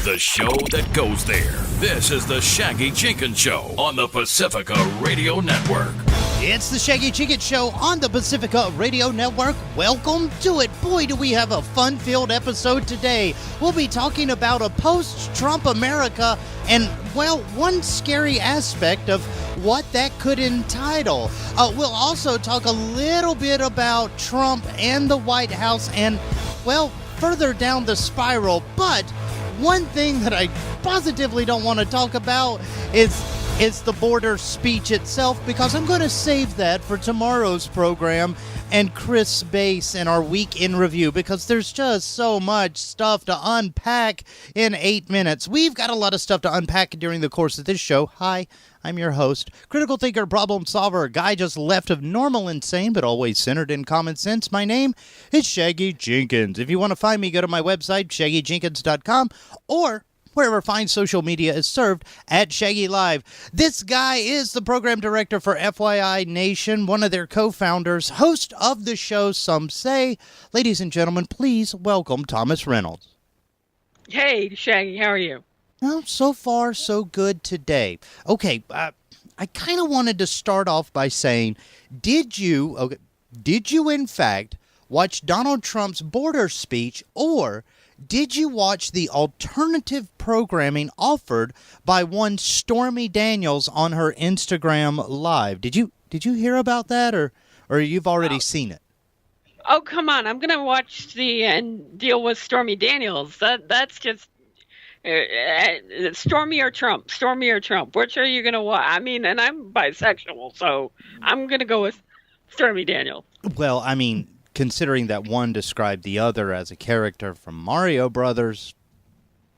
The show that goes there. This is the Shaggy Jenkins Show on the Pacifica Radio Network. It's the Shaggy Jenkins Show on the Pacifica Radio Network. Welcome to it. Boy, do we have a fun-filled episode today. We'll be talking about a post-Trump America and, well, one scary aspect of what that could entitle. We'll also talk a little bit about Trump and the White House and, well, further down the spiral. But one thing that I positively don't want to talk about is the border speech itself, because I'm going to save that for tomorrow's program and Chris Bass in our week in review, because there's just so much stuff to unpack in 8 minutes. We've got a lot of stuff to unpack during the course of this show. Hi, I'm your host, critical thinker, problem solver, a guy just left of normal insane, but always centered in common sense. My name is Shaggy Jenkins. If you want to find me, go to my website, shaggyjenkins.com, or wherever fine social media is served at Shaggy Live. This guy is the program director for FYI Nation, one of their co-founders, host of the show Some Say. Ladies and gentlemen, please welcome Thomas Reynolds. Hey, Shaggy, how are you? Well, so far, so good today. Okay, I kind of wanted to start off by saying, did you in fact watch Donald Trump's border speech, or did you watch the alternative programming offered by one Stormy Daniels on her Instagram Live? Did you hear about that, or you've already seen it? Oh, come on. I'm going to watch and deal with Stormy Daniels. That's just Stormy or Trump. Stormy or Trump. Which are you going to watch? I mean, and I'm bisexual, so I'm going to go with Stormy Daniels. Well, I mean, considering that one described the other as a character from Mario Brothers,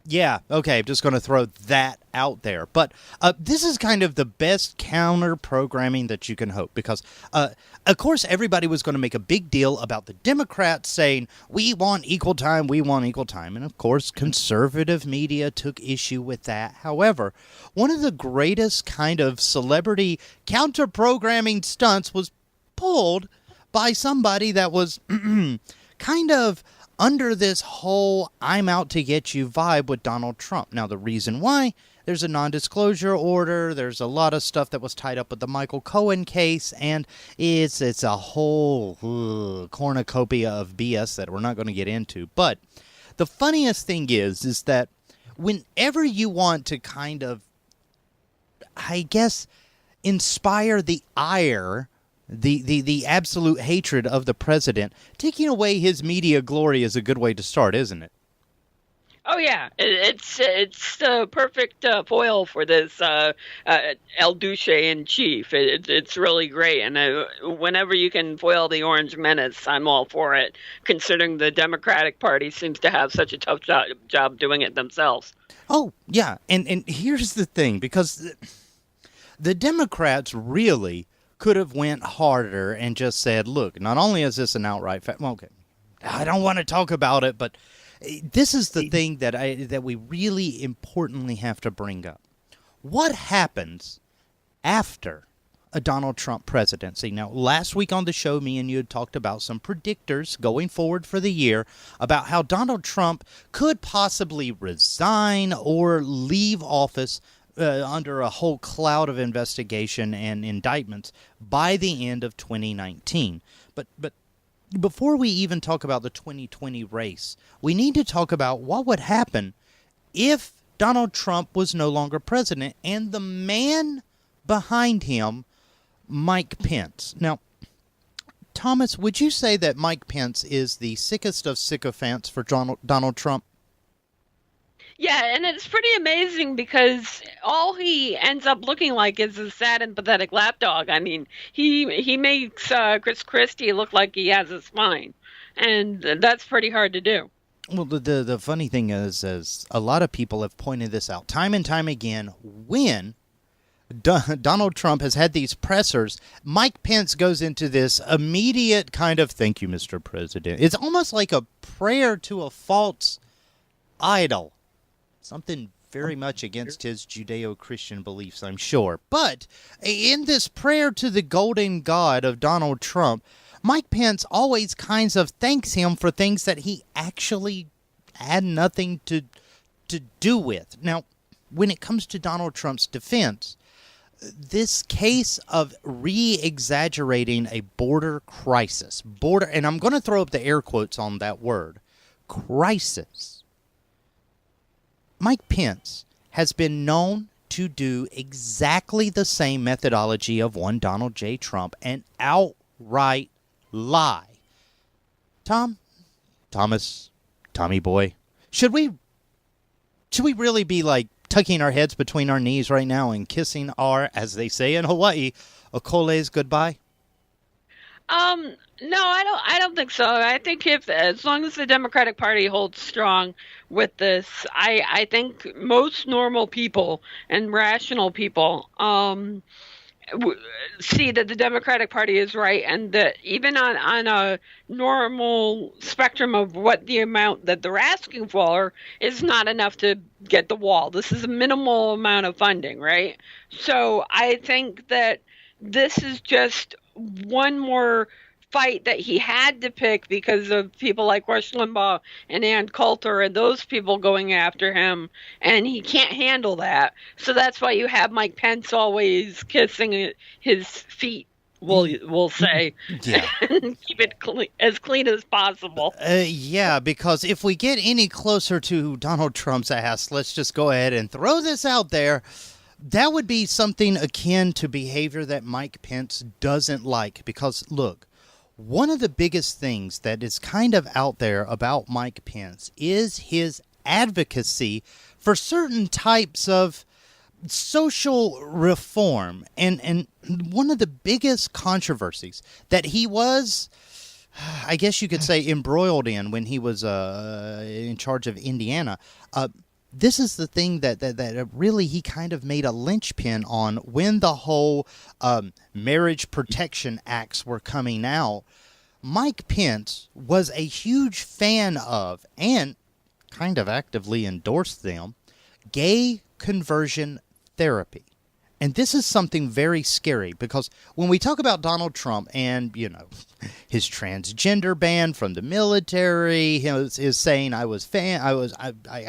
yeah, okay, I'm just going to throw that out there. But this is kind of the best counter-programming that you can hope, because, of course, everybody was going to make a big deal about the Democrats saying, we want equal time, and, of course, conservative media took issue with that. However, one of the greatest kind of celebrity counter-programming stunts was pulled by somebody that was kind of under this whole I'm out to get you vibe with Donald Trump. Now, the reason why, there's a non-disclosure order, there's a lot of stuff that was tied up with the Michael Cohen case, and it's a whole cornucopia of BS that we're not going to get into. But the funniest thing is that whenever you want to kind of, I guess, inspire the ire, the absolute hatred of the president, taking away his media glory is a good way to start, isn't it? Oh, yeah. It's the perfect foil for this El Duce in chief. It's really great. And whenever you can foil the Orange Menace, I'm all for it, considering the Democratic Party seems to have such a tough job doing it themselves. Oh, yeah. And here's the thing, because the Democrats really could have went harder and just said, look, not only is this an outright fact, well, okay, I don't want to talk about it, but this is the thing that we really importantly have to bring up. What happens after a Donald Trump presidency? Now, last week on the show, me and you had talked about some predictors going forward for the year about how Donald Trump could possibly resign or leave office under a whole cloud of investigation and indictments by the end of 2019. But before we even talk about the 2020 race, we need to talk about what would happen if Donald Trump was no longer president and the man behind him, Mike Pence. Now, Thomas, would you say that Mike Pence is the sickest of sycophants for Donald Trump? Yeah, and it's pretty amazing because all he ends up looking like is a sad and pathetic lapdog. I mean, he makes Chris Christie look like he has a spine, and that's pretty hard to do. Well, the funny thing is a lot of people have pointed this out time and time again. When Donald Trump has had these pressers, Mike Pence goes into this immediate kind of, thank you, Mr. President. It's almost like a prayer to a false idol. Something very much against his Judeo-Christian beliefs, I'm sure. But in this prayer to the golden god of Donald Trump, Mike Pence always kinds of thanks him for things that he actually had nothing to to do with. Now, when it comes to Donald Trump's defense, this case of re-exaggerating a border crisis, and I'm going to throw up the air quotes on that word, crisis. Mike Pence has been known to do exactly the same methodology of one Donald J. Trump, an outright lie. Thomas, Tommy boy, should we really be like tucking our heads between our knees right now and kissing our, as they say in Hawaii, okoles goodbye? No, I don't think so. I think as long as the Democratic Party holds strong with this, I think most normal people and rational people, see that the Democratic Party is right, and that even on a normal spectrum of what the amount that they're asking for is not enough to get the wall. This is a minimal amount of funding, right? So I think that this is just one more fight that he had to pick because of people like Rush Limbaugh and Ann Coulter and those people going after him, and he can't handle that. So that's why you have Mike Pence always kissing his feet, we'll say, Yeah. and keep it as clean as possible. Yeah, because if we get any closer to Donald Trump's ass, let's just go ahead and throw this out there. That would be something akin to behavior that Mike Pence doesn't like. Because, look, one of the biggest things that is kind of out there about Mike Pence is his advocacy for certain types of social reform. And one of the biggest controversies that he was, I guess you could say, embroiled in when he was in charge of Indiana, this is the thing that really he kind of made a linchpin on when the whole marriage protection acts were coming out. Mike Pence was a huge fan of, and kind of actively endorsed them, gay conversion therapy. And this is something very scary, because when we talk about Donald Trump and, you know, his transgender ban from the military, is saying I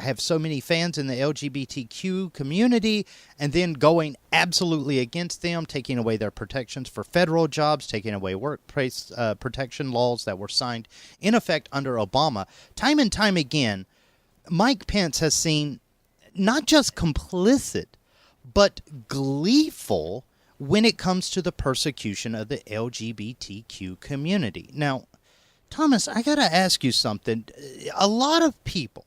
have so many fans in the LGBTQ community, and then going absolutely against them, taking away their protections for federal jobs, taking away workplace protection laws that were signed in effect under Obama. Time and time again, Mike Pence has seen not just complicit, but gleeful when it comes to the persecution of the LGBTQ community. Now, Thomas, I got to ask you something. A lot of people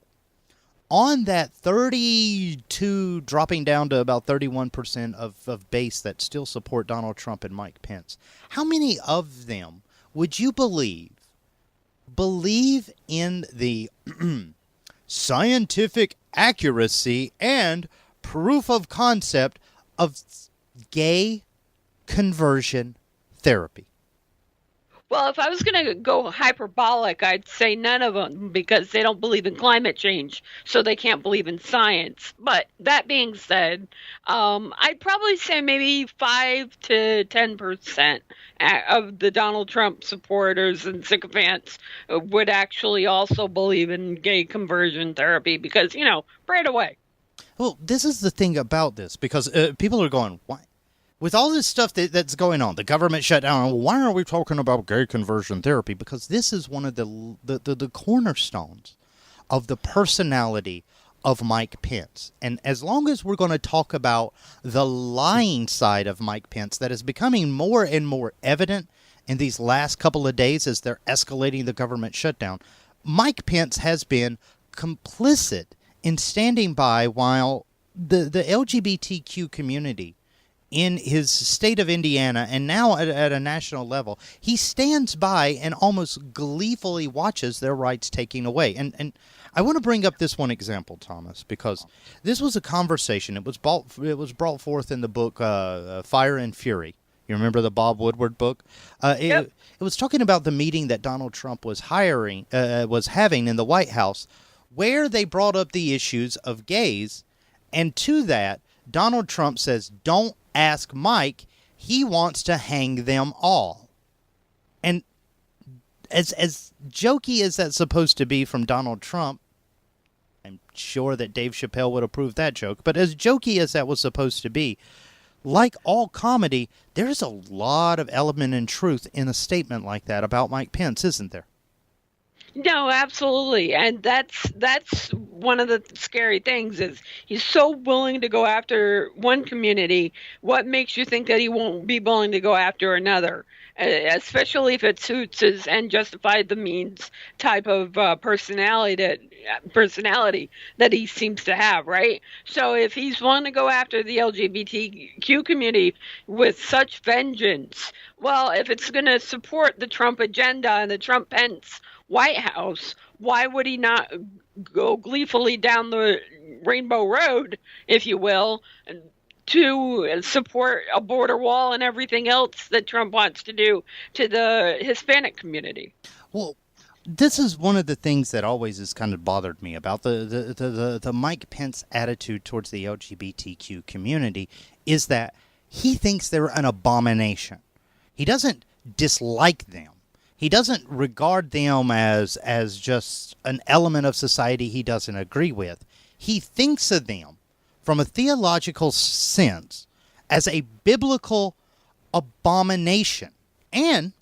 on that 32, dropping down to about 31% of base that still support Donald Trump and Mike Pence, how many of them would you believe in the scientific accuracy and proof of concept of gay conversion therapy? Well, if I was going to go hyperbolic, I'd say none of them, because they don't believe in climate change, so they can't believe in science. But that being said, I'd probably say maybe 5 to 10% of the Donald Trump supporters and sycophants would actually also believe in gay conversion therapy, because, you know, right away. Well, this is the thing about this, because people are going, why? With all this stuff that's going on, the government shutdown, why are we talking about gay conversion therapy? Because this is one of the cornerstones of the personality of Mike Pence. And as long as we're going to talk about the lying side of Mike Pence that is becoming more and more evident in these last couple of days as they're escalating the government shutdown, Mike Pence has been complicit in standing by while the LGBTQ community in his state of Indiana, and now at a national level, he stands by and almost gleefully watches their rights taken away. And I want to bring up this one example, Thomas, because this was a conversation. It was brought forth in the book Fire and Fury. You remember the Bob Woodward book? Yep. It was talking about the meeting that Donald Trump was having in the White House, where they brought up the issues of gays, and to that, Donald Trump says, "Don't ask Mike, he wants to hang them all." And as jokey as that's supposed to be from Donald Trump, I'm sure that Dave Chappelle would approve that joke. But as jokey as that was supposed to be, like all comedy, there's a lot of element and truth in a statement like that about Mike Pence, isn't there? No, absolutely. And that's one of the scary things is he's so willing to go after one community. What makes you think that he won't be willing to go after another? Especially if it suits his and justified the means type of personality that he seems to have, right? So if he's willing to go after the LGBTQ community with such vengeance, well, if it's going to support the Trump agenda and the Trump-Pence White House, why would he not go gleefully down the Rainbow Road, if you will, to support a border wall and everything else that Trump wants to do to the Hispanic community? Well, this is one of the things that always has kind of bothered me about the Mike Pence attitude towards the LGBTQ community is that he thinks they're an abomination. He doesn't dislike them. He doesn't regard them as just an element of society he doesn't agree with. He thinks of them from a theological sense as a biblical abomination. And,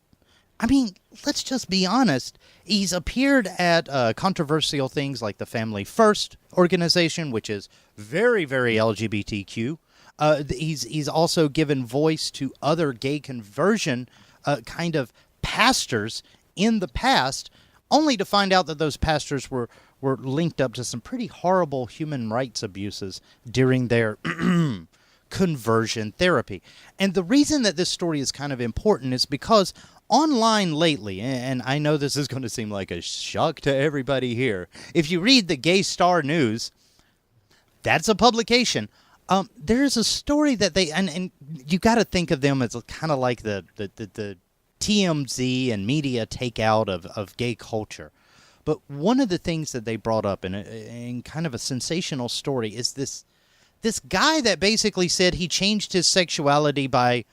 I mean, let's just be honest. He's appeared at controversial things like the Family First organization, which is very, very LGBTQ. He's also given voice to other gay conversion kind of pastors in the past, only to find out that those pastors were linked up to some pretty horrible human rights abuses during their conversion therapy. And the reason that this story is kind of important is because online lately, and I know this is going to seem like a shock to everybody here, if you read the Gay Star News, that's a publication. There's a story that they, and you got to think of them as kind of like the TMZ and media takeout of gay culture. But one of the things that they brought up in kind of a sensational story is this guy that basically said he changed his sexuality by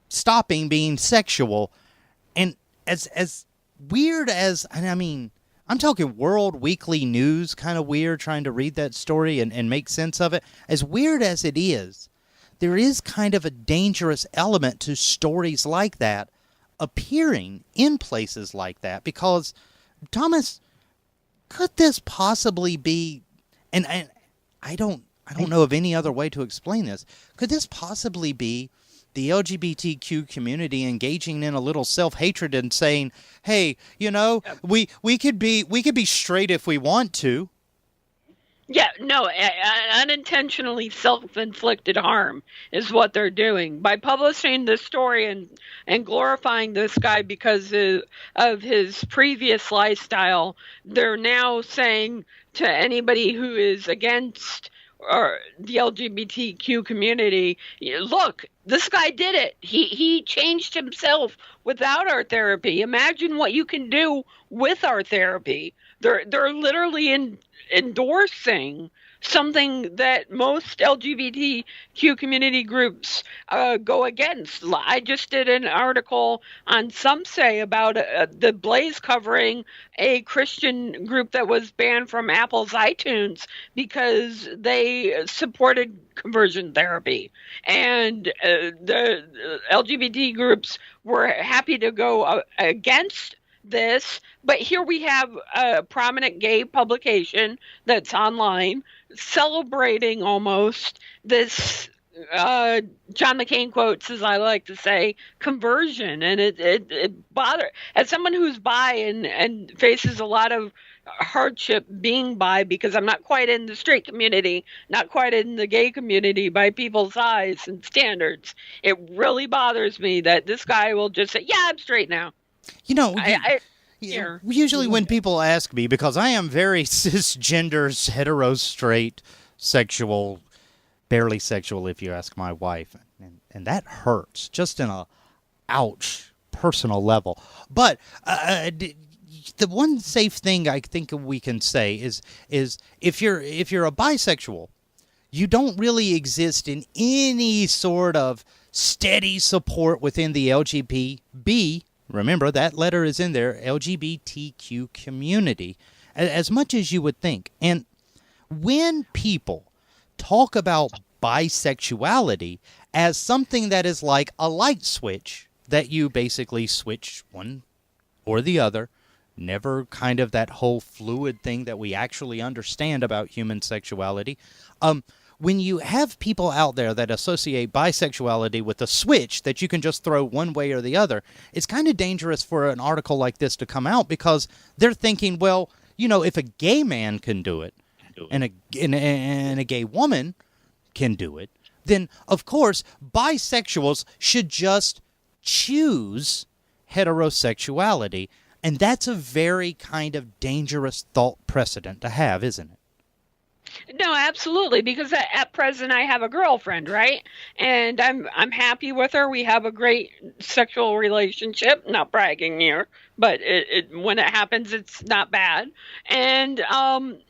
stopping being sexual. And as weird as, I mean, I'm talking World Weekly News kind of weird trying to read that story and make sense of it. As weird as it is, there is kind of a dangerous element to stories like that appearing in places like that, because Thomas, could this possibly be, and I don't know of any other way to explain this, could this possibly be the LGBTQ community engaging in a little self-hatred and saying, hey, you know, we could be straight if we want to? Yeah, no, unintentionally self-inflicted harm is what they're doing. By publishing this story and glorifying this guy because of his previous lifestyle, they're now saying to anybody who is against the LGBTQ community, look, this guy did it. He changed himself without our therapy. Imagine what you can do with our therapy. They're literally endorsing something that most LGBTQ community groups go against. I just did an article on Some Say about the Blaze covering a Christian group that was banned from Apple's iTunes because they supported conversion therapy. And the LGBT groups were happy to go against this, but here we have a prominent gay publication that's online celebrating almost this John McCain quotes, as I like to say, conversion. And it bothers, as someone who's bi and faces a lot of hardship being bi, because I'm not quite in the straight community, not quite in the gay community by people's eyes and standards, it really bothers me that this guy will just say, yeah, I'm straight now. You know, usually when people ask me, because I am very cisgender, hetero, straight, sexual, barely sexual if you ask my wife, and that hurts just in a ouch personal level. But the one safe thing I think we can say is if you're a bisexual, you don't really exist in any sort of steady support within the LGBT. Remember, that letter is in there, LGBTQ community, as much as you would think. And when people talk about bisexuality as something that is like a light switch, that you basically switch one or the other, never kind of that whole fluid thing that we actually understand about human sexuality. When you have people out there that associate bisexuality with a switch that you can just throw one way or the other, it's kind of dangerous for an article like this to come out, because they're thinking, well, you know, if a gay man can do it and a gay woman can do it, then of course bisexuals should just choose heterosexuality. And that's a very kind of dangerous thought precedent to have, isn't it? No, absolutely. Because at present I have a girlfriend, right? And I'm happy with her. We have a great sexual relationship. Not bragging here, but when it happens, it's not bad, and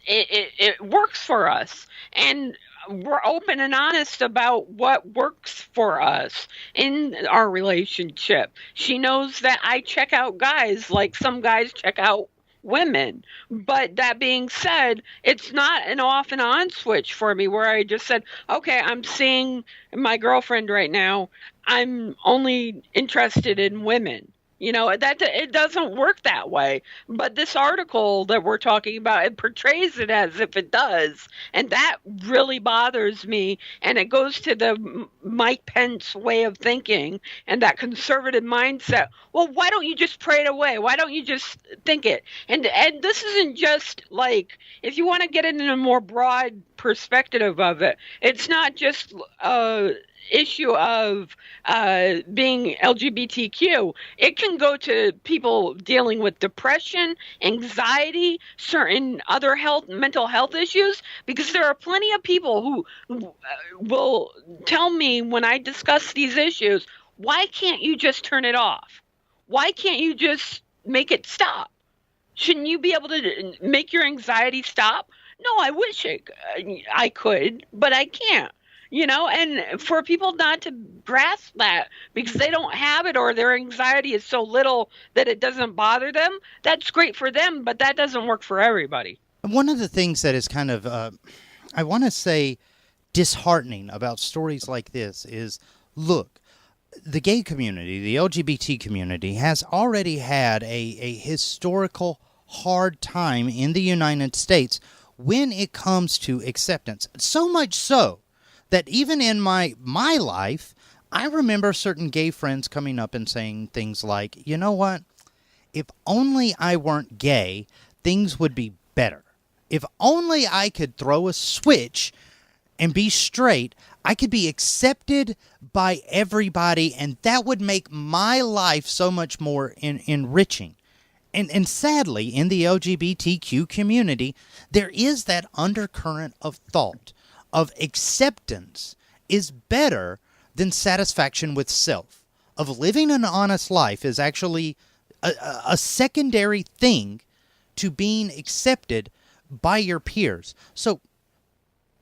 it works for us. And we're open and honest about what works for us in our relationship. She knows that I check out guys like some guys check out women. But that being said, it's not an off and on switch for me where I just said, okay, I'm seeing my girlfriend right now. I'm only interested in women. You know, that it doesn't work that way. But this article that we're talking about, it portrays it as if it does. And that really bothers me. And it goes to the Mike Pence way of thinking and that conservative mindset. Well, why don't you just pray it away? Why don't you just think it? And this isn't just like, if you want to get into a more broad perspective of it, it's not just issue of being LGBTQ. It can go to people dealing with depression, anxiety, certain other mental health issues, because there are plenty of people who will tell me when I discuss these issues, why can't you just turn it off? Why can't you just make it stop? Shouldn't you be able to make your anxiety stop? No, I wish I could, but I can't. You know, and for people not to grasp that because they don't have it or their anxiety is so little that it doesn't bother them, that's great for them, but that doesn't work for everybody. One of the things that is kind of, I want to say, disheartening about stories like this is, look, the gay community, the LGBT community, has already had a historical hard time in the United States when it comes to acceptance. So much so that even in my life, I remember certain gay friends coming up and saying things like, you know what, if only I weren't gay, things would be better. If only I could throw a switch and be straight, I could be accepted by everybody, and that would make my life so much more enriching. And sadly, in the LGBTQ community, there is that undercurrent of thought of acceptance is better than satisfaction with self. Of living an honest life is actually a secondary thing to being accepted by your peers. So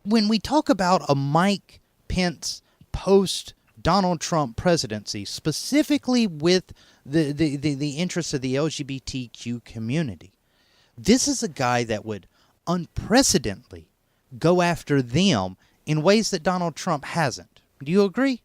when we talk about a Mike Pence post-Donald Trump presidency, specifically with the interests of the LGBTQ community, this is a guy that would unprecedentedly go after them in ways that Donald Trump hasn't. Do you agree?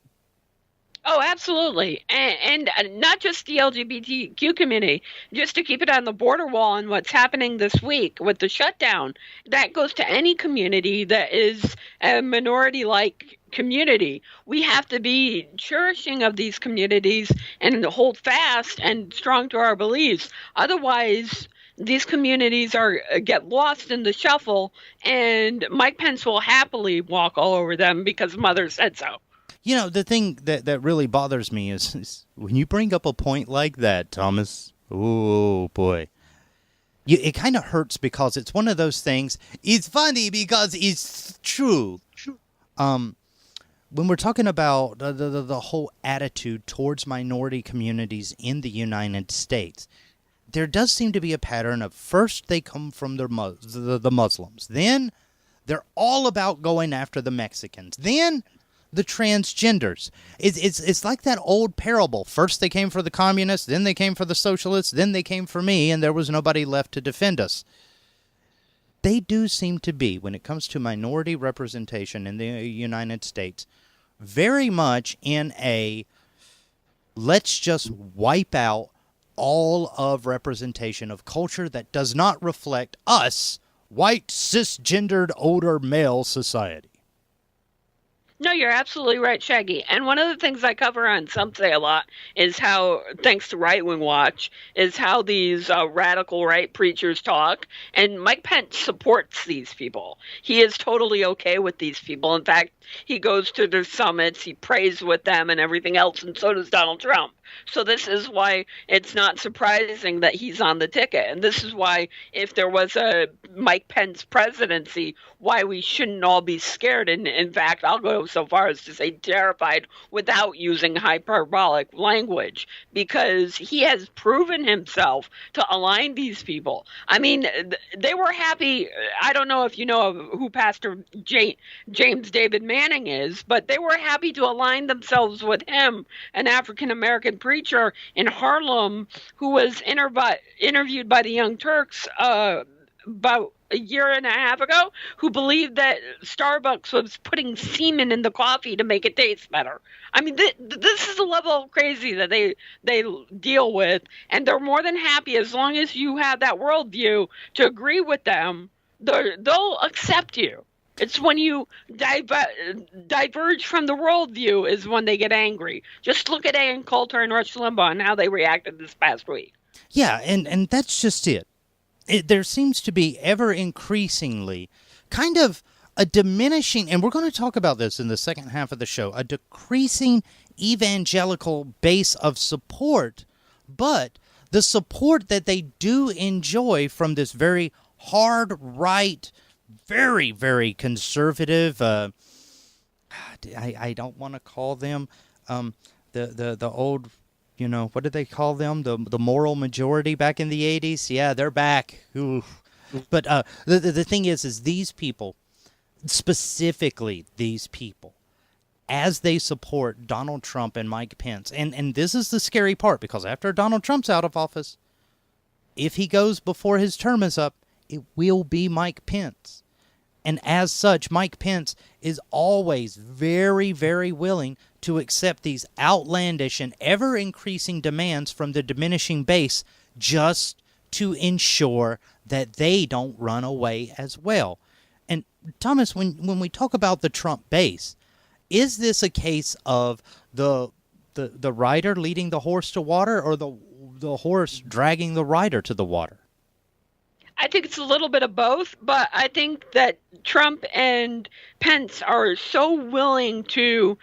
Oh, absolutely. And not just the LGBTQ community, just to keep it on the border wall and what's happening this week with the shutdown, that goes to any community that is a minority-like community. We have to be cherishing of these communities and hold fast and strong to our beliefs. Otherwise, these communities get lost in the shuffle, and Mike Pence will happily walk all over them because Mother said so. You know, the thing that really bothers me is when you bring up a point like that, Thomas, oh, boy. It kind of hurts because it's one of those things. It's funny because it's true. When we're talking about the whole attitude towards minority communities in the United States, there does seem to be a pattern of first they come from the Muslims. Then they're all about going after the Mexicans. Then the transgenders. It's like that old parable. First they came for the communists, then they came for the socialists, then they came for me, and there was nobody left to defend us. they do seem to be, when it comes to minority representation in the United States, very much in a let's just wipe out all of representation of culture that does not reflect us, white, cisgendered, older male society. No, you're absolutely right, Shaggy. And one of the things I cover on Some Say a lot is how, thanks to Right Wing Watch, is how these radical right preachers talk. And Mike Pence supports these people. He is totally okay with these people. In fact, he goes to their summits, he prays with them and everything else, and so does Donald Trump. So this is why it's not surprising that he's on the ticket. And this is why, if there was a Mike Pence presidency, why we shouldn't all be scared. And in fact, I'll go so far as to say terrified without using hyperbolic language, because he has proven himself to align these people. I mean, they were happy. I don't know if you know who Pastor James David Manning is, but they were happy to align themselves with him, an African-American preacher in Harlem who was interviewed by the Young Turks about a year and a half ago, who believed that Starbucks was putting semen in the coffee to make it taste better. I mean, this is the level of crazy that they deal with, and they're more than happy as long as you have that worldview to agree with them. They'll accept you. It's when you diverge from the worldview is when they get angry. Just look at Ann Coulter and Rush Limbaugh and how they reacted this past week. Yeah, and that's just it. There seems to be ever increasingly kind of a diminishing, and we're going to talk about this in the second half of the show, a decreasing evangelical base of support, but the support that they do enjoy from this very hard right, very, very conservative, I don't want to call them the old, you know, what did they call them? The moral majority back in the 80s? Yeah, they're back. Ooh. But the thing is these people, specifically these people, as they support Donald Trump and Mike Pence, and this is the scary part, because after Donald Trump's out of office, if he goes before his term is up, it will be Mike Pence. And as such, Mike Pence is always very, very willing to accept these outlandish and ever-increasing demands from the diminishing base just to ensure that they don't run away as well. And Thomas, when we talk about the Trump base, is this a case of the rider leading the horse to water, or the horse dragging the rider to the water? I think it's a little bit of both, but I think that Trump and Pence are so willing to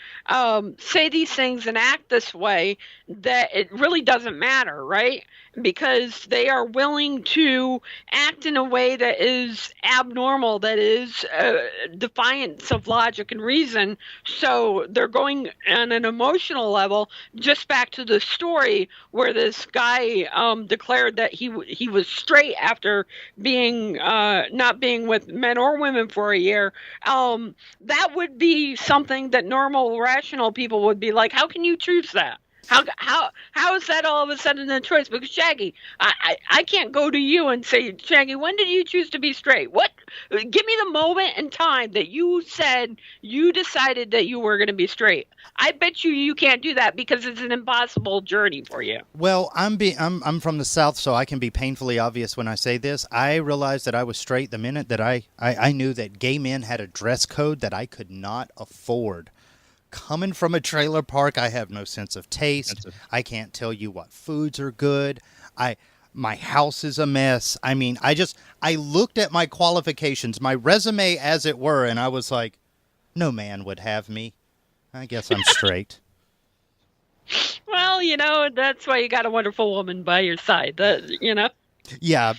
say these things and act this way that it really doesn't matter, right? Because they are willing to act in a way that is abnormal, that is defiance of logic and reason. So they're going on an emotional level. Just back to the story where this guy declared that he was straight after being not being with men or women for a year. That would be something that normal, rational people would be like, how can you choose that? How is that all of a sudden a choice? Because Shaggy, I can't go to you and say, Shaggy, when did you choose to be straight? What? Give me the moment in time that you said you decided that you were going to be straight. I bet you can't do that because it's an impossible journey for you. Well, I'm from the South, so I can be painfully obvious when I say this. I realized that I was straight the minute that I knew that gay men had a dress code that I could not afford. Coming from a trailer park, I have no sense of taste. I can't tell you what foods are good. My house is a mess. I mean, I looked at my qualifications, my resume as it were, and I was like, no man would have me. I guess I'm straight. Well, that's why you got a wonderful woman by your side, Yeah,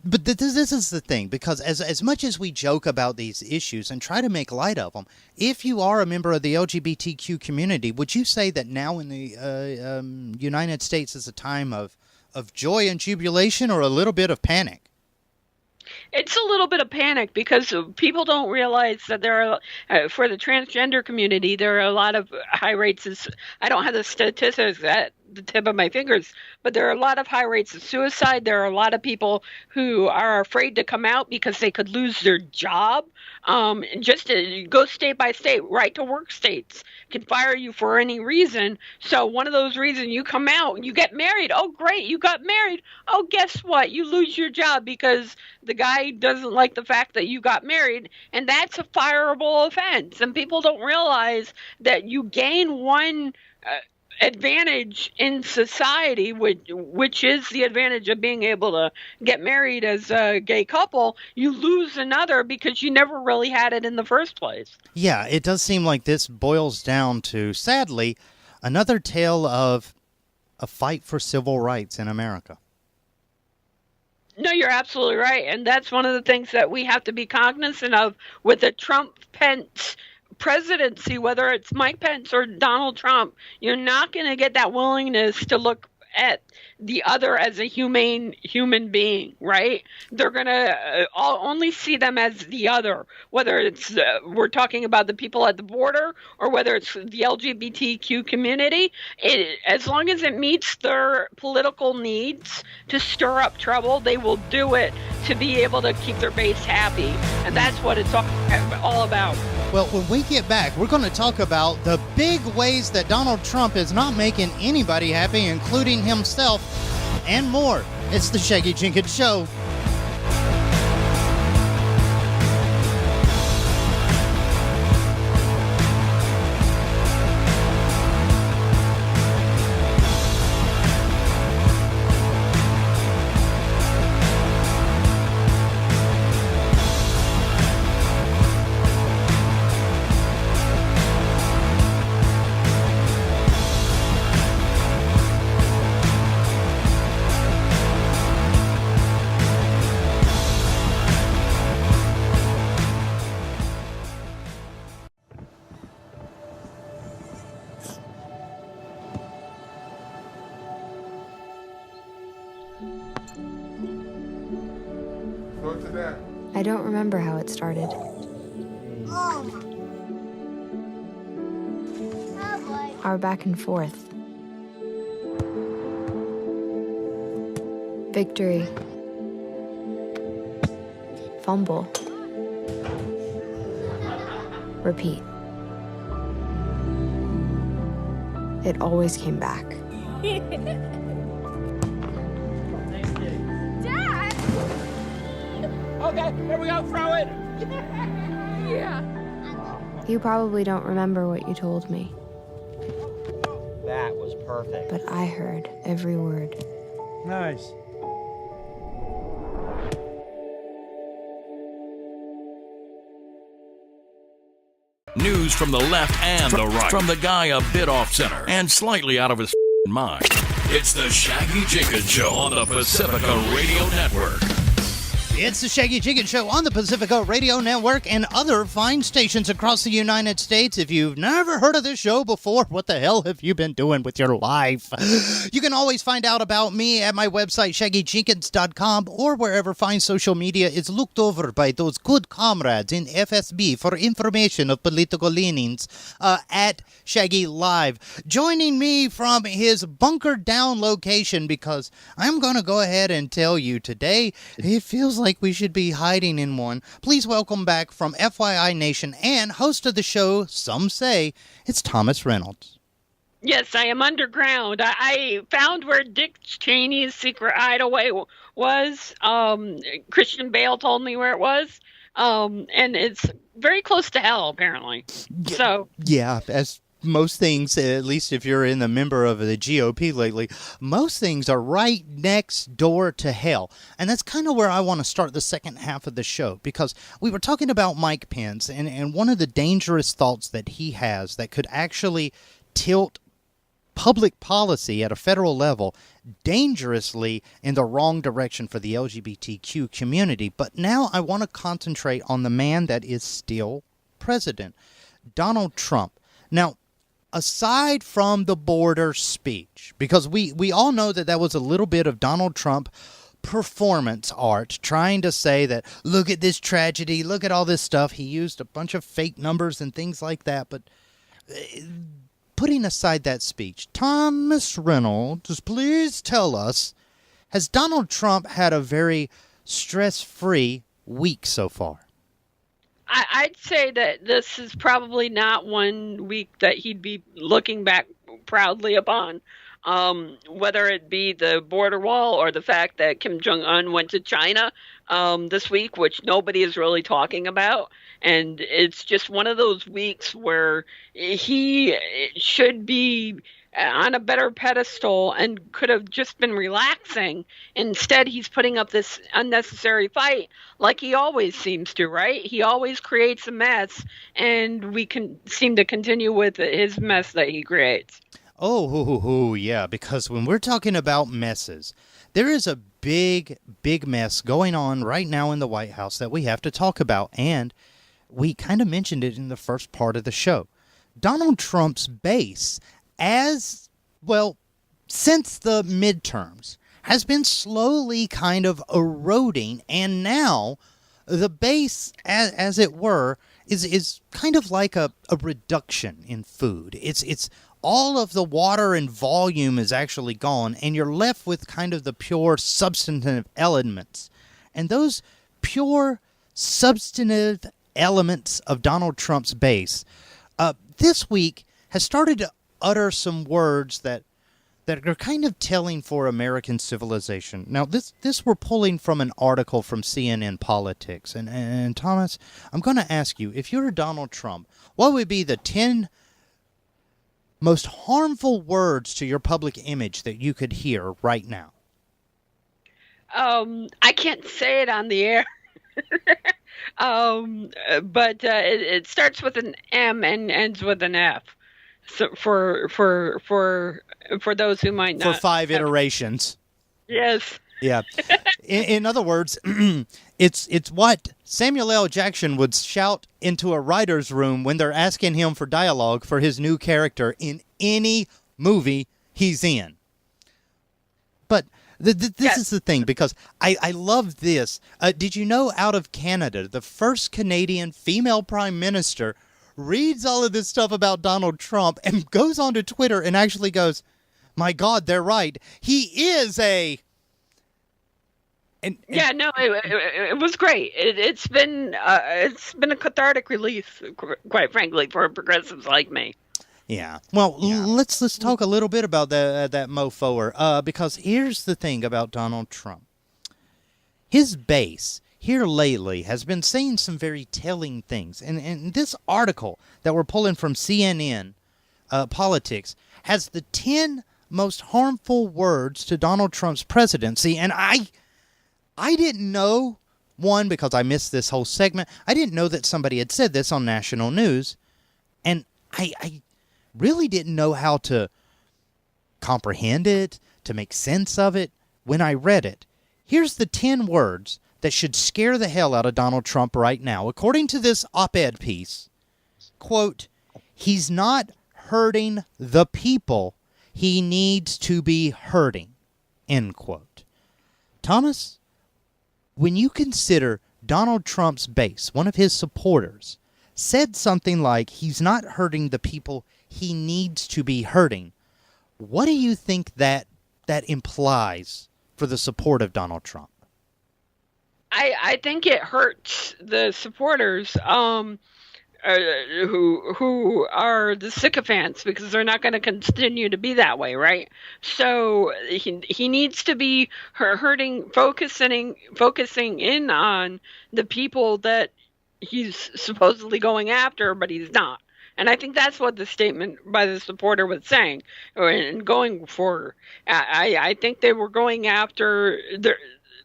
but this is the thing, because as much as we joke about these issues and try to make light of them, if you are a member of the LGBTQ community, would you say that now in the United States is a time of joy and jubilation, or a little bit of panic? It's a little bit of panic because people don't realize that there are, for the transgender community, there are a lot of high rates. I don't have the statistics at the tip of my fingers, but there are a lot of high rates of suicide. There are a lot of people who are afraid to come out because they could lose their job. Just to go state by state, right to work states can fire you for any reason. So one of those reasons, you come out, you get married. Oh, great, you got married. Oh, guess what? You lose your job because the guy doesn't like the fact that you got married, and that's a fireable offense. And people don't realize that you gain one advantage in society, which is the advantage of being able to get married as a gay couple. You lose another because you never really had it in the first place. Yeah, it does seem like this boils down to, sadly, another tale of a fight for civil rights in America. No, you're absolutely right. And that's one of the things that we have to be cognizant of with the Trump-Pence presidency, whether it's Mike Pence or Donald Trump. You're not going to get that willingness to look at the other as a human being, right? They're going to only see them as the other, whether it's we're talking about the people at the border or whether it's the LGBTQ community. As long as it meets their political needs to stir up trouble, they will do it to be able to keep their base happy. And that's what it's all about. Well, when we get back, we're going to talk about the big ways that Donald Trump is not making anybody happy, including himself, and more. It's the Shaggy Jenkins Show. I don't remember how it started. Our back and forth. Victory. Fumble. Repeat. It always came back. Okay, here we go, throw it! Yeah. You probably don't remember what you told me. That was perfect. But I heard every word. Nice. News from the left and the right. From the guy a bit off center and slightly out of his mind. It's the Shaggy Jenkins Show on the Pacifica Radio Network. It's the Shaggy Jenkins Show on the Pacifica Radio Network and other fine stations across the United States. If you've never heard of this show before, what the hell have you been doing with your life? You can always find out about me at my website, shaggyjenkins.com, or wherever fine social media is looked over by those good comrades in FSB for information of political leanings at Shaggy Live. Joining me from his bunkered down location, because I'm going to go ahead and tell you today, it feels like we should be hiding in one. Please welcome back from FYI Nation and host of the show, some say, it's Thomas Reynolds. Yes, I am underground. I found where Dick Cheney's secret hideaway was. Christian Bale told me where it was. And it's very close to hell, apparently. So yeah, as most things, at least if you're in the member of the GOP lately, most things are right next door to hell. And that's kind of where I want to start the second half of the show, because we were talking about Mike Pence and one of the dangerous thoughts that he has that could actually tilt public policy at a federal level dangerously in the wrong direction for the LGBTQ community. But now I want to concentrate on the man that is still president, Donald Trump. Now, aside from the border speech, because we all know that that was a little bit of Donald Trump performance art, trying to say that, look at this tragedy, look at all this stuff. He used a bunch of fake numbers and things like that, but putting aside that speech, Thomas Reynolds, please tell us, has Donald Trump had a very stress-free week so far? I'd say that this is probably not one week that he'd be looking back proudly upon. Whether it be the border wall or the fact that Kim Jong-un went to China this week, which nobody is really talking about. And it's just one of those weeks where he should be on a better pedestal and could have just been relaxing. Instead, he's putting up this unnecessary fight like he always seems to, right? He always creates a mess, and we can seem to continue with his mess that he creates. Oh, yeah, because when we're talking about messes, there is a big mess going on right now in the White House that we have to talk about, and we kind of mentioned it in the first part of the show. Donald Trump's base, as well, since the midterms, has been slowly kind of eroding, and now the base, as it were, is kind of like a reduction in food. It's all of the water and volume is actually gone, and you're left with kind of the pure substantive elements. And those pure substantive elements of Donald Trump's base this week has started to utter some words that are kind of telling for American civilization. Now, this we're pulling from an article from CNN Politics. And Thomas, I'm going to ask you, if you're Donald Trump, what would be the 10 most harmful words to your public image that you could hear right now? I can't say it on the air. But it starts with an M and ends with an F. So for those who might not. For 5 iterations. Yes. Yeah. In other words, it's what Samuel L. Jackson would shout into a writer's room when they're asking him for dialogue for his new character in any movie he's in. But this is the thing, because I love this. Did you know, out of Canada, the first Canadian female prime minister reads all of this stuff about Donald Trump and goes onto Twitter and actually goes, my God, they're right. He is a... Yeah, no, it was great. It's been a cathartic release, quite frankly, for progressives like me. Yeah. Well, let's talk a little bit about that mofo, because here's the thing about Donald Trump. His base here lately has been saying some very telling things. And this article that we're pulling from CNN Politics has the 10 most harmful words to Donald Trump's presidency. And I didn't know, one, because I missed this whole segment, I didn't know that somebody had said this on national news. And I really didn't know how to comprehend it, to make sense of it when I read it. Here's the 10 words that should scare the hell out of Donald Trump right now. According to this op-ed piece, quote, he's not hurting the people he needs to be hurting, end quote. Thomas, when you consider Donald Trump's base, one of his supporters, said something like he's not hurting the people he needs to be hurting, what do you think that implies for the support of Donald Trump? I think it hurts the supporters who are the sycophants, because they're not going to continue to be that way, right? So he needs to be focusing in on the people that he's supposedly going after, but he's not. And I think that's what the statement by the supporter was saying and going for. I think they were going after.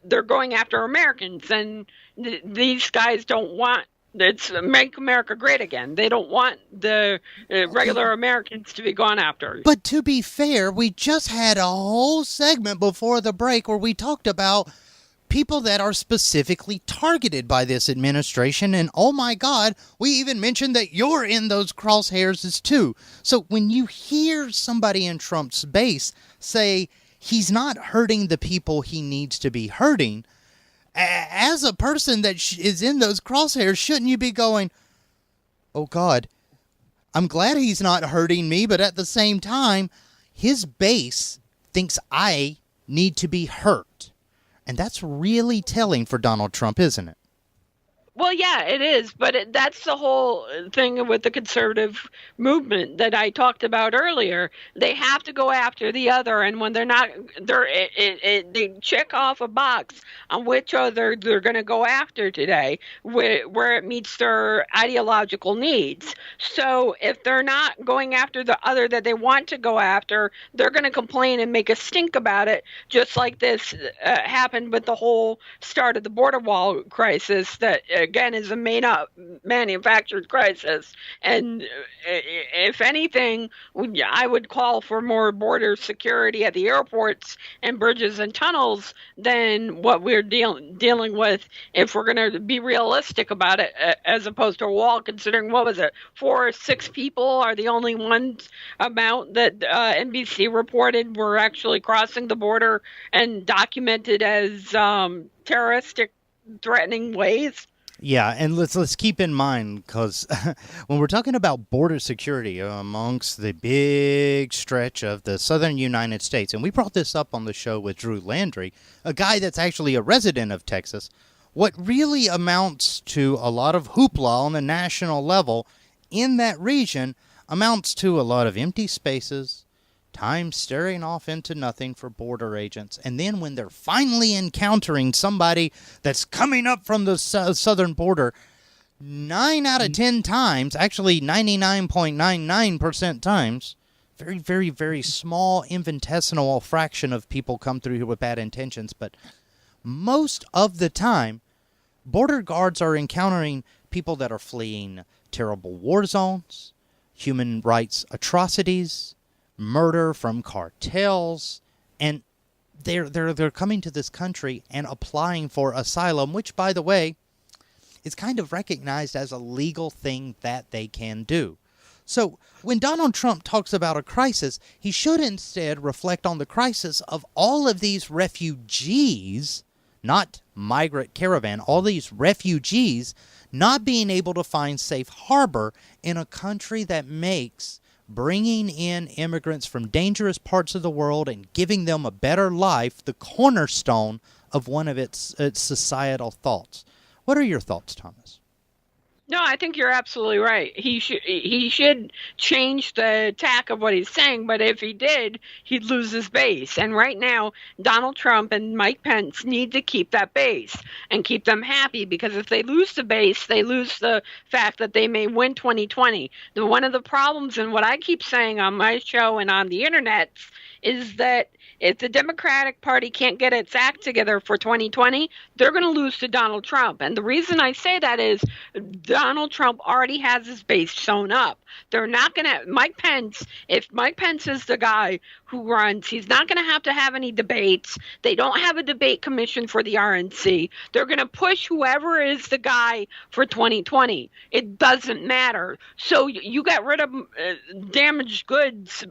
They're going after Americans, and these guys don't want. It's make America great again. They don't want the regular Americans to be gone after. But to be fair, we just had a whole segment before the break where we talked about people that are specifically targeted by this administration. And oh my God, we even mentioned that you're in those crosshairs too. So when you hear somebody in Trump's base say he's not hurting the people he needs to be hurting, as a person that is in those crosshairs, shouldn't you be going, oh God, I'm glad he's not hurting me, but at the same time, his base thinks I need to be hurt. And that's really telling for Donald Trump, isn't it? Well, yeah, it is, but that's the whole thing with the conservative movement that I talked about earlier. They have to go after the other, and when they're not, they check off a box on which other they're going to go after today, where it meets their ideological needs. So if they're not going after the other that they want to go after, they're going to complain and make a stink about it, just like this happened with the whole start of the border wall crisis that again is a made up manufactured crisis. And if anything, I would call for more border security at the airports and bridges and tunnels than what we're dealing with, if we're going to be realistic about it, as opposed to a wall, considering, what was it, 4 or 6 people are the only ones amount that NBC reported were actually crossing the border and documented as terroristic threatening ways. Yeah, and let's keep in mind, because when we're talking about border security amongst the big stretch of the southern United States, and we brought this up on the show with Drew Landry, a guy that's actually a resident of Texas, what really amounts to a lot of hoopla on the national level in that region amounts to a lot of empty spaces, time staring off into nothing for border agents, and then when they're finally encountering somebody that's coming up from the southern border, 9 out of 10 times, actually 99.99% times, very, very, very small infinitesimal fraction of people come through here with bad intentions, but most of the time, border guards are encountering people that are fleeing terrible war zones, human rights atrocities, murder from cartels, and they're coming to this country and applying for asylum, which, by the way, is kind of recognized as a legal thing that they can do. So when Donald Trump talks about a crisis, he should instead reflect on the crisis of all of these refugees, not migrant caravan, all these refugees not being able to find safe harbor in a country that makes bringing in immigrants from dangerous parts of the world and giving them a better life the cornerstone of one of its societal thoughts. What are your thoughts, Thomas? No, I think you're absolutely right. He should change the tack of what he's saying, but if he did, he'd lose his base. And right now, Donald Trump and Mike Pence need to keep that base and keep them happy, because if they lose the base, they lose the fact that they may win 2020. One of the problems, and what I keep saying on my show and on the internet, is that if the Democratic Party can't get its act together for 2020, they're going to lose to Donald Trump. And the reason I say that is Donald Trump already has his base sewn up. They're not going to, Mike Pence, if Mike Pence is the guy who runs, he's not going to have any debates. They don't have a debate commission for the RNC. They're going to push whoever is the guy for 2020. It doesn't matter. So you got rid of damaged goods,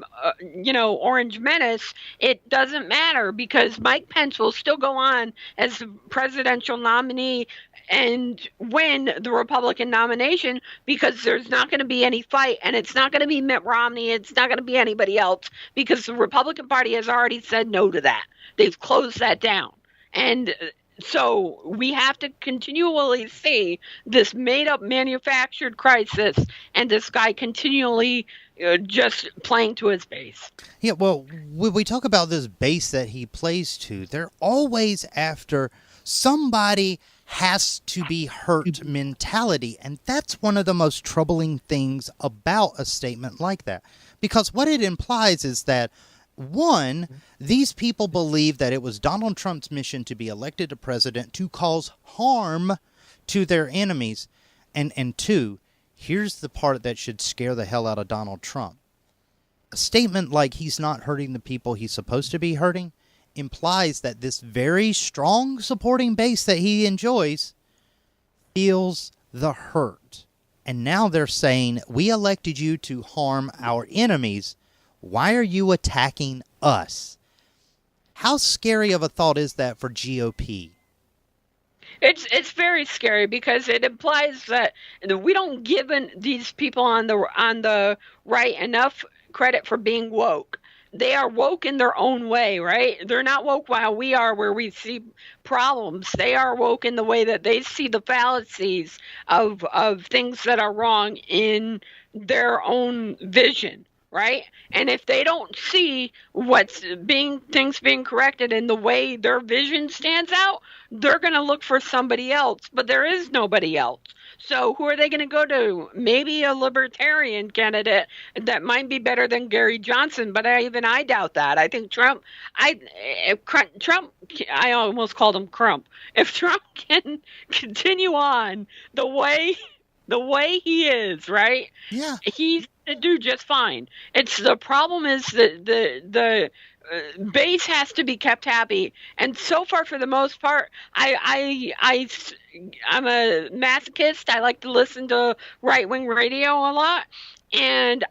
Orange Menace. It doesn't matter, because Mike Pence will still go on as the presidential nominee and win the Republican nomination, because there's not going to be any fight, and it's not going to be Mitt Romney, it's not going to be anybody else, because the Republican Party has already said no to that. They've closed that down. And so we have to continually see this made-up manufactured crisis, and this guy continually just playing to his base. Yeah, well, when we talk about this base that he plays to, they're always after somebody has to be hurt mentality. And that's one of the most troubling things about a statement like that. Because what it implies is that, one, these people believe that it was Donald Trump's mission to be elected to president to cause harm to their enemies. And two, here's the part that should scare the hell out of Donald Trump. A statement like he's not hurting the people he's supposed to be hurting implies that this very strong supporting base that he enjoys feels the hurt. And now they're saying, we elected you to harm our enemies. Why are you attacking us? How scary of a thought is that for GOP? It's very scary because it implies that we don't give these people on the right enough credit for being woke. They are woke in their own way, right? They're not woke while we are, where we see problems. They are woke in the way that they see the fallacies of things that are wrong in their own vision, right? And if they don't see things being corrected in the way their vision stands out, they're going to look for somebody else, but there is nobody else. So who are they going to go to? Maybe a libertarian candidate that might be better than Gary Johnson, but I doubt that. I think Trump, I almost called him Crump. If Trump can continue on the way he is, right? Yeah. He's to do just fine. It's the problem is the base has to be kept happy, and so far, for the most part, I'm a masochist. I like to listen to right-wing radio a lot, and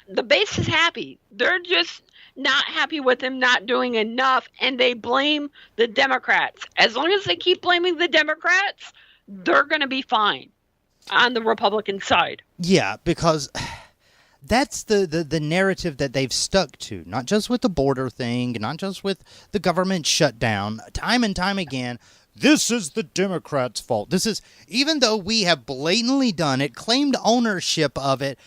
the base is happy. They're just not happy with him not doing enough, and they blame the Democrats. As long as they keep blaming the Democrats, they're going to be fine on the Republican side. Yeah, because that's the narrative that they've stuck to, not just with the border thing, not just with the government shutdown, time and time again. This is the Democrats' fault. This is, even though we have blatantly done it, claimed ownership of it,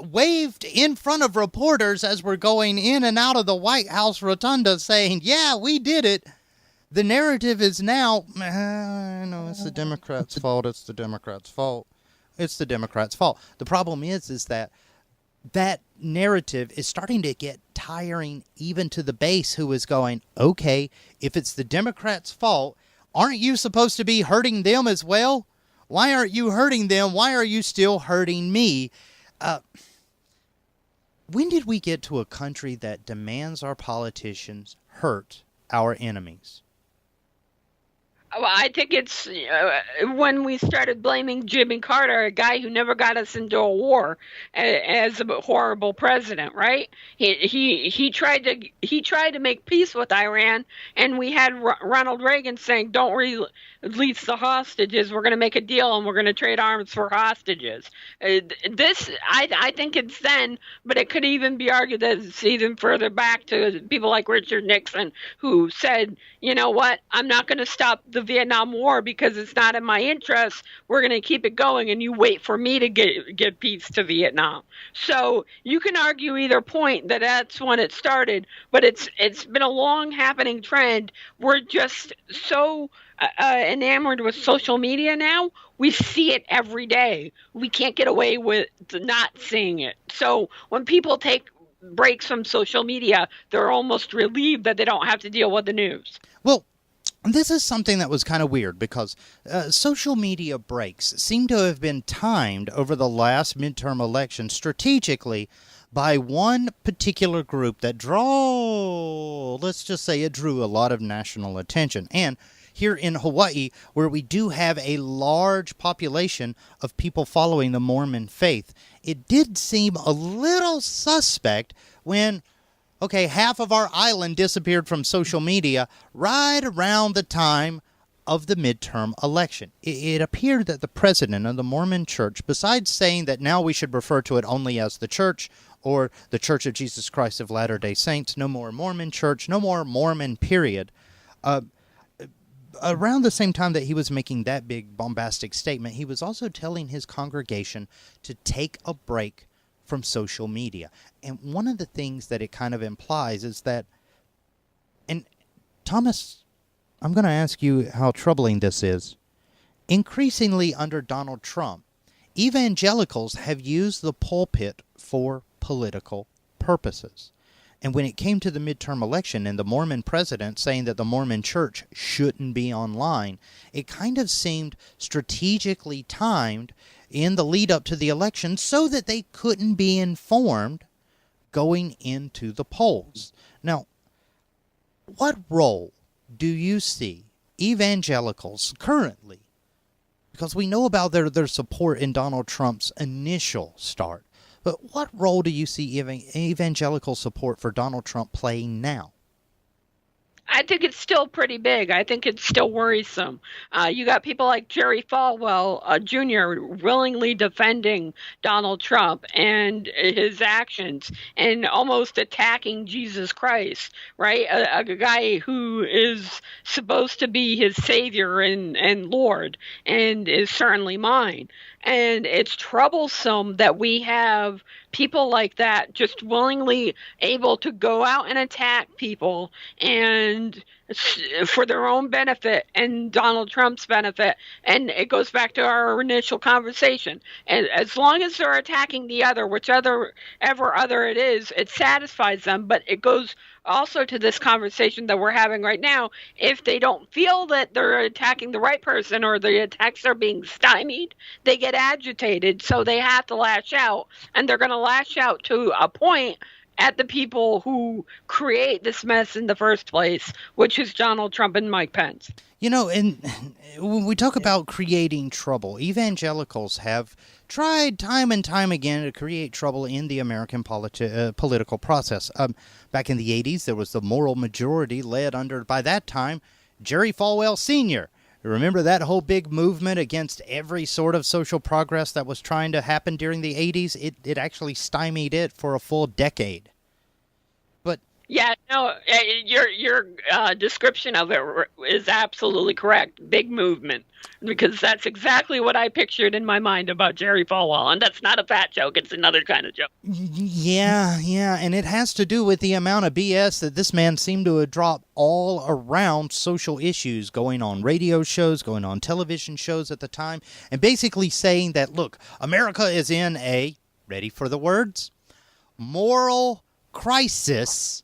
waved in front of reporters as we're going in and out of the White House rotunda saying, yeah, we did it. The narrative is now, no, it's the Democrats' fault. It's the Democrats' fault. It's the Democrats' fault. The problem is that narrative is starting to get tiring even to the base, who is going, okay, if it's the Democrats' fault, aren't you supposed to be hurting them as well? Why aren't you hurting them? Why are you still hurting me? When did we get to a country that demands our politicians hurt our enemies? Well, I think it's when we started blaming Jimmy Carter, a guy who never got us into a war, as a horrible president, right? He tried to make peace with Iran, and we had Ronald Reagan saying, "Don't release the hostages. We're going to make a deal, and we're going to trade arms for hostages." I think it's then, but it could even be argued that it's even further back to people like Richard Nixon, who said, "You know what? I'm not going to stop the Vietnam War because it's not in my interest. We're going to keep it going, and you wait for me to get peace to Vietnam." So you can argue either point that that's when it started, but it's been a long happening trend. We're just so enamored with social media now. We see it every day. We can't get away with not seeing it. So when people take breaks from social media, they're almost relieved that they don't have to deal with the news. Well, this is something that was kind of weird because social media breaks seem to have been timed over the last midterm election strategically by one particular group that let's just say it drew a lot of national attention. And here in Hawaii, where we do have a large population of people following the Mormon faith, it did seem a little suspect when, okay, half of our island disappeared from social media right around the time of the midterm election. It appeared that the president of the Mormon Church, besides saying that now we should refer to it only as the Church or the Church of Jesus Christ of Latter-day Saints, no more Mormon Church, no more Mormon, period, around the same time that he was making that big bombastic statement, he was also telling his congregation to take a break from social media. And one of the things that it kind of implies is that, and Thomas, I'm going to ask you how troubling this is. Increasingly under Donald Trump, evangelicals have used the pulpit for political purposes. And when it came to the midterm election and the Mormon president saying that the Mormon Church shouldn't be online, it kind of seemed strategically timed in the lead up to the election so that they couldn't be informed going into the polls. Now, what role do you see evangelicals currently, because we know about their support in Donald Trump's initial start, but what role do you see evangelical support for Donald Trump playing now? I think it's still pretty big. I think it's still worrisome. You got people like Jerry Falwell Jr. willingly defending Donald Trump and his actions and almost attacking Jesus Christ, right? A guy who is supposed to be his savior and Lord and is certainly mine. And it's troublesome that we have people like that just willingly able to go out and attack people and for their own benefit and Donald Trump's benefit. And it goes back to our initial conversation. And as long as they're attacking the other, whichever other it is, it satisfies them. But it goes also to this conversation that we're having right now. If they don't feel that they're attacking the right person or the attacks are being stymied, they get agitated. So they have to lash out, and they're going to lash out to a point at the people who create this mess in the first place, which is Donald Trump and Mike Pence. You know, and when we talk about creating trouble, evangelicals have tried time and time again to create trouble in the American political process. Back in the 80s, there was the moral majority led under, by that time, Jerry Falwell Sr. Remember that whole big movement against every sort of social progress that was trying to happen during the 80s? It actually stymied it for a full decade. But yeah, no, your description of it is absolutely correct. Big movement, because that's exactly what I pictured in my mind about Jerry Falwell, and that's not a fat joke; it's another kind of joke. Yeah, and it has to do with the amount of BS that this man seemed to have dropped all around social issues, going on radio shows, going on television shows at the time, and basically saying that, look, America is in a, ready for the words, moral crisis.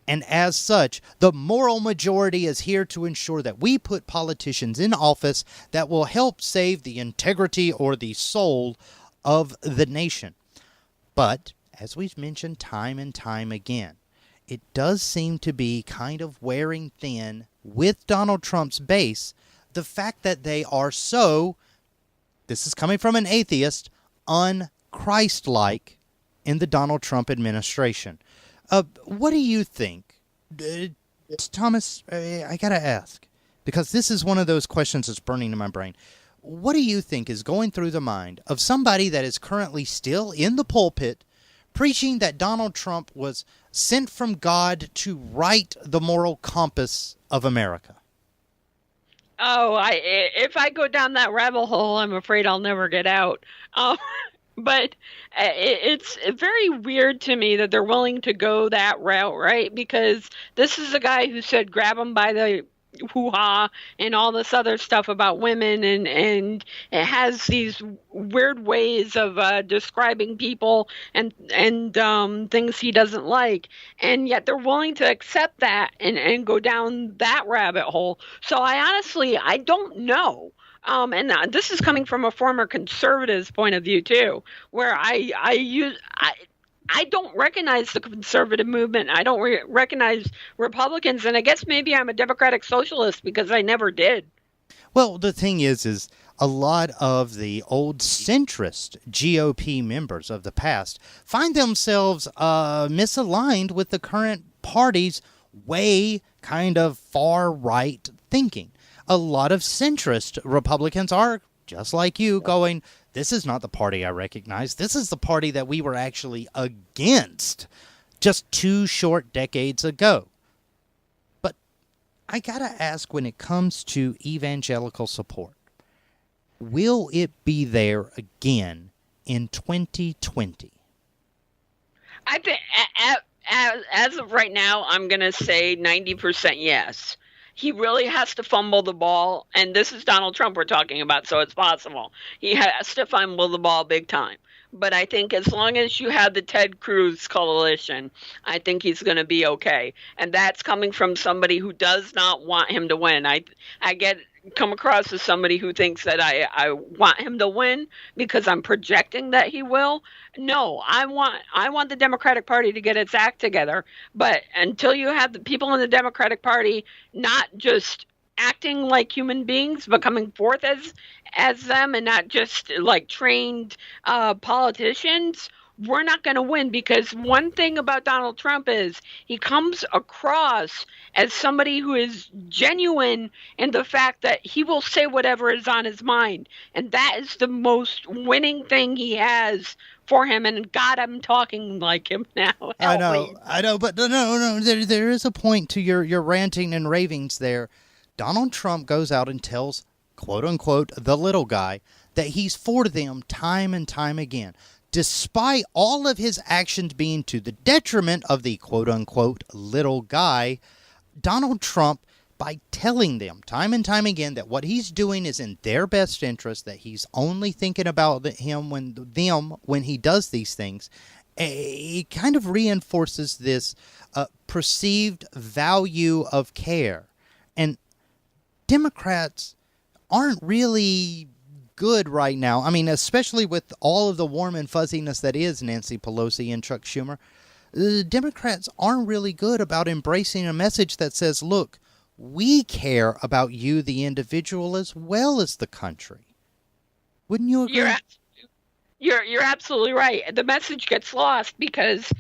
And as such, the moral majority is here to ensure that we put politicians in office that will help save the integrity or the soul of the nation. But, as we've mentioned time and time again, it does seem to be kind of wearing thin with Donald Trump's base, the fact that they are so, this is coming from an atheist, un-Christ-like in the Donald Trump administration. What do you think? Thomas, I gotta ask, because this is one of those questions that's burning in my brain. What do you think is going through the mind of somebody that is currently still in the pulpit preaching that Donald Trump was sent from God to right the moral compass of America? Oh, if I go down that rabbit hole, I'm afraid I'll never get out. But it's very weird to me that they're willing to go that route, right? Because this is a guy who said grab him by the hoo-ha and all this other stuff about women, and it has these weird ways of describing people and things he doesn't like, and yet they're willing to accept that and go down that rabbit hole. So I don't know. And this is coming from a former conservative's point of view too, where I don't recognize the conservative movement. I don't recognize Republicans, and I guess maybe I'm a democratic socialist because I never did. Well, the thing is a lot of the old centrist GOP members of the past find themselves misaligned with the current party's way kind of far-right thinking. A lot of centrist Republicans are, just like you, going, this is not the party I recognize. This is the party that we were actually against just 2 short decades ago. But I gotta ask, when it comes to evangelical support, will it be there again in 2020? I think, as of right now, I'm going to say 90% yes. He really has to fumble the ball, and this is Donald Trump we're talking about, so it's possible. He has to fumble the ball big time. But I think as long as you have the Ted Cruz coalition, I think he's going to be okay. And that's coming from somebody who does not want him to win. I come across as somebody who thinks that I want him to win because I'm projecting that he will. No, I want the Democratic Party to get its act together. But until you have the people in the Democratic Party not just acting like human beings, but coming forth as them and not just like trained politicians, we're not going to win, because one thing about Donald Trump is he comes across as somebody who is genuine in the fact that he will say whatever is on his mind. And that is the most winning thing he has for him. And God, I'm talking like him now. I know, but no, there is a point to your ranting and ravings there. Donald Trump goes out and tells, quote unquote, the little guy, that he's for them time and time again, despite all of his actions being to the detriment of the quote unquote little guy. Donald Trump, by telling them time and time again that what he's doing is in their best interest, that he's only thinking about them when he does these things, it kind of reinforces this perceived value of care. And Democrats aren't really good right now. I mean, especially with all of the warm and fuzziness that is Nancy Pelosi and Chuck Schumer, the Democrats aren't really good about embracing a message that says, look, we care about you, the individual, as well as the country. Wouldn't you agree? You're absolutely right. The message gets lost because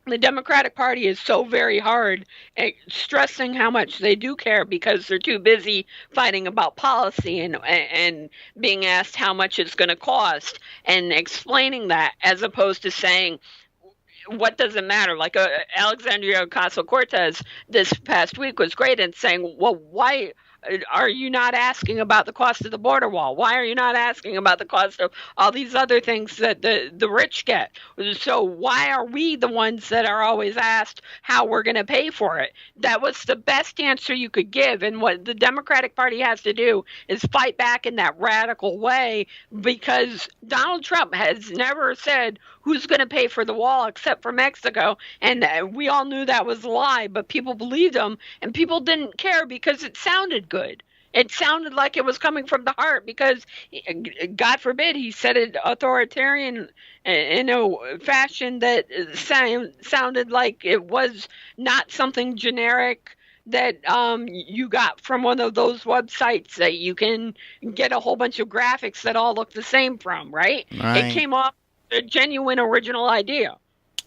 the Democratic Party is so very hard at stressing how much they do care, because they're too busy fighting about policy and being asked how much it's going to cost and explaining that, as opposed to saying, what does it matter? Like Alexandria Ocasio-Cortez this past week was great in saying, well, why are you not asking about the cost of the border wall? Why are you not asking about the cost of all these other things that the rich get? So why are we the ones that are always asked how we're going to pay for it? That was the best answer you could give. And what the Democratic Party has to do is fight back in that radical way, because Donald Trump has never said who's going to pay for the wall except for Mexico. And we all knew that was a lie, but people believed him, and people didn't care because it sounded good. It sounded like it was coming from the heart, because, God forbid, he said it authoritarian in a fashion that sounded like it was not something generic that you got from one of those websites that you can get a whole bunch of graphics that all look the same from, right? It came off a genuine original idea.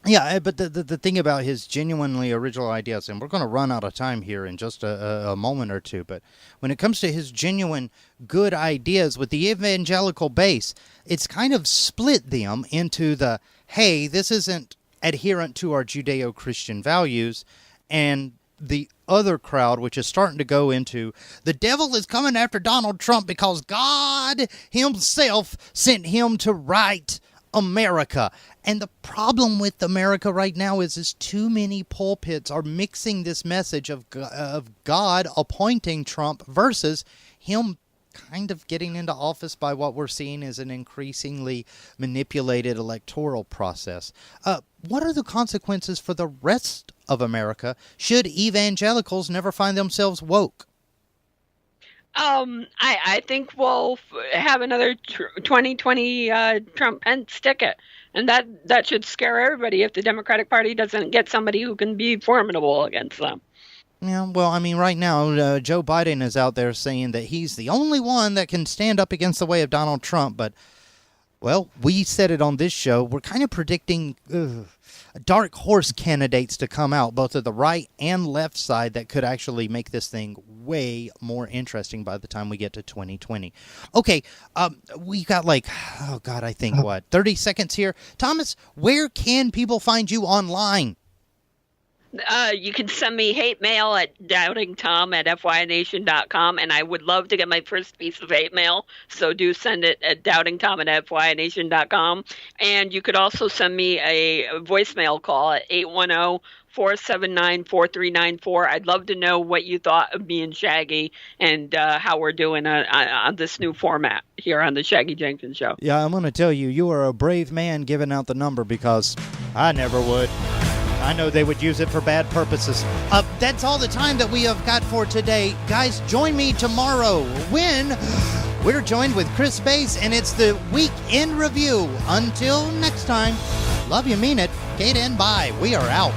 Yeah, but the thing about his genuinely original ideas, and we're going to run out of time here in just a moment or two, but when it comes to his genuine good ideas with the evangelical base, it's kind of split them into the, hey, this isn't adherent to our Judeo-Christian values, and the other crowd, which is starting to go into, the devil is coming after Donald Trump because God himself sent him to right America. And the problem with America right now is too many pulpits are mixing this message of God appointing Trump versus him kind of getting into office by what we're seeing as an increasingly manipulated electoral process. What are the consequences for the rest of America should evangelicals never find themselves woke? I think we'll have another 2020 Trump-Pence ticket, and that should scare everybody if the Democratic Party doesn't get somebody who can be formidable against them. Yeah, well, I mean, right now, Joe Biden is out there saying that he's the only one that can stand up against the way of Donald Trump, but, well, we said it on this show, we're kind of predicting dark horse candidates to come out, both of the right and left side, that could actually make this thing way more interesting by the time we get to 2020. Okay, we got I think, 30 seconds here. Thomas, where can people find you online? You can send me hate mail at doubtingtom@fynation.com, and I would love to get my first piece of hate mail, so do send it at doubtingtom@fynation.com. And you could also send me a voicemail call at 810-479-4394. I'd love to know what you thought of me and Shaggy and how we're doing on this new format here on the Shaggy Jenkins Show. Yeah, I'm going to tell you, you are a brave man giving out the number, because I never would. I know they would use it for bad purposes. That's all the time that we have got for today. Guys, join me tomorrow when we're joined with Chris Bass, and it's the Week in Review. Until next time, love you, mean it. Kate and bye. We are out.